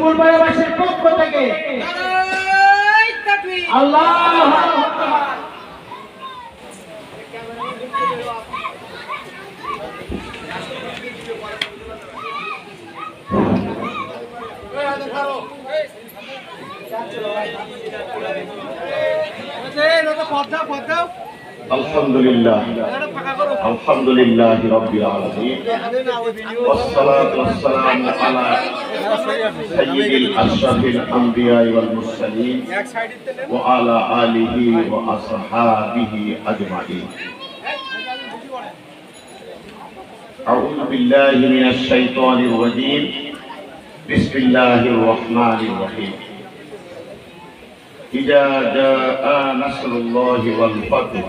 সুবুল পরিবারের পক্ষ থেকে আল্লাহু আকবার। আলহামদুলিল্লাহ আলহামদুলিল্লাহি রাব্বিল আলামিন ওয়াসসালাতু ওয়াসসালামু আলা সাইয়্যিদিল আশরাফিল আমবিয়া ওয়াল মুরসালিন ওয়া আলা আলিহি ওয়া আসহাবিহি আজমাইন। আউযু বিল্লাহি মিনাশ শাইতানির রাজীম। বিসমিল্লাহির রহমানির রহিম। ইযা জাআ নাসরুল্লাহি ওয়াল ফাতহ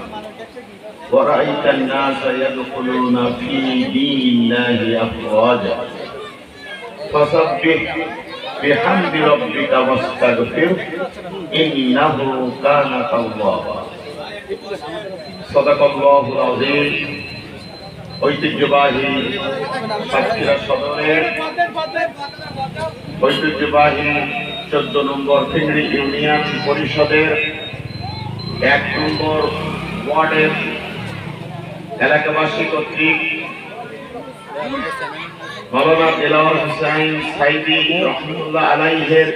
ورأيت الناس يدخلون في دين الله أفواجا فسبح بحمد ربك واستغفره إنه كان توابا। صدق الله العظيم। ঐতিহ্যবাহী সাতক্ষীরা সদরের ঐতিহ্যবাহী 14 নম্বর ফিংড়ি ইউনিয়ন পরিষদের 1 নম্বর ওয়ার্ডের এলাকাবাসী কর্তৃক মাওলানা দেলাওয়ার হোসেন সাইদি রহমাতুল্লাহ আলাইহির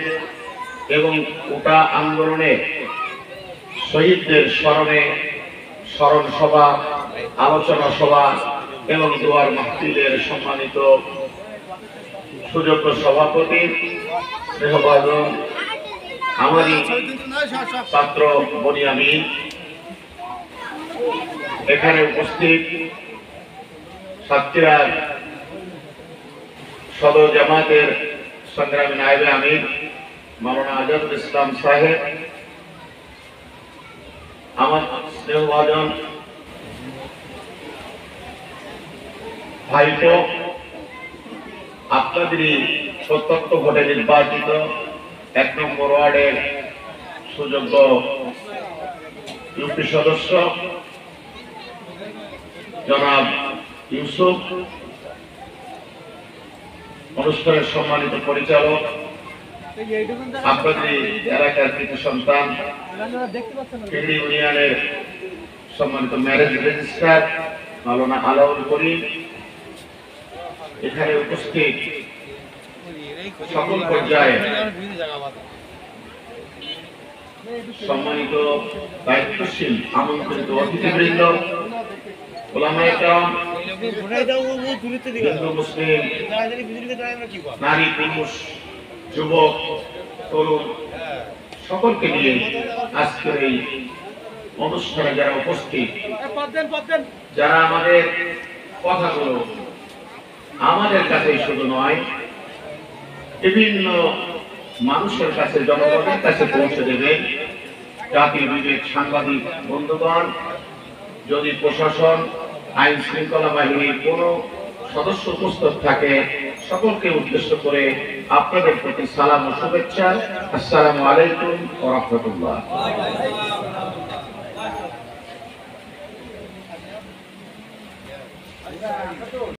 এবং কোটা আন্দোলনে শহীদদের স্মরণে স্মরণ সভা, আলোচনা সভা এবং দোয়ার মাহফিলের সম্মানিত সুযোগ্য সভাপতি স্নেহভাজন আমারই ছাত্র বনিয়ামিন, এখানে উপস্থিত সাতক্ষীরা সদর জামাতের সংগ্রামী নায়েবে আমির মাওলানা আজাদুল ইসলাম সাহেব, আমার স্নেহভাজন ভাইপো, আপনাদেরই প্রত্যক্ষ ভোটে নির্বাচিত 1 নম্বর ওয়ার্ডের সুযোগ্য ইউপি সদস্য জনাব ইউসুফ, অনুষ্ঠানের সম্মানিত পরিচালক, আপনাদের এলাকার কৃতি সন্তান ফিংড়ি ইউনিয়নের সম্মানিত ম্যারেজ রেজিস্ট্রার মাওলানা আলাউল করিম, এখানে উপস্থিত সকল পর্যায়ে সম্মানিত দায়িত্বশীল আমন্ত্রিত অতিথিবৃন্দ, ওলামায়ে কেরাম, হিন্দু মুসলিম, নারী পুরুষ, যুবক তরুণ সকলকে নিয়ে আজকের এই অনুষ্ঠানে যারা উপস্থিত, যারা আমাদের কথাগুলো আমাদের কাছে শুধু নয় বিভিন্ন মানুষের কাছে, জনগণের কাছে পৌঁছে দেবেন। জাতির বিবেক সাংবাদিক বন্ধুগণ, যদি প্রশাসন, আইন শৃঙ্খলা বাহিনীর কোন সদস্য উপস্থিত থাকে, সকলকে উদ্দেশ্য করে আপনাদের প্রতি সালাম ও শুভেচ্ছা। আসসালামু আলাইকুম ওয়া রাহমাতুল্লাহ।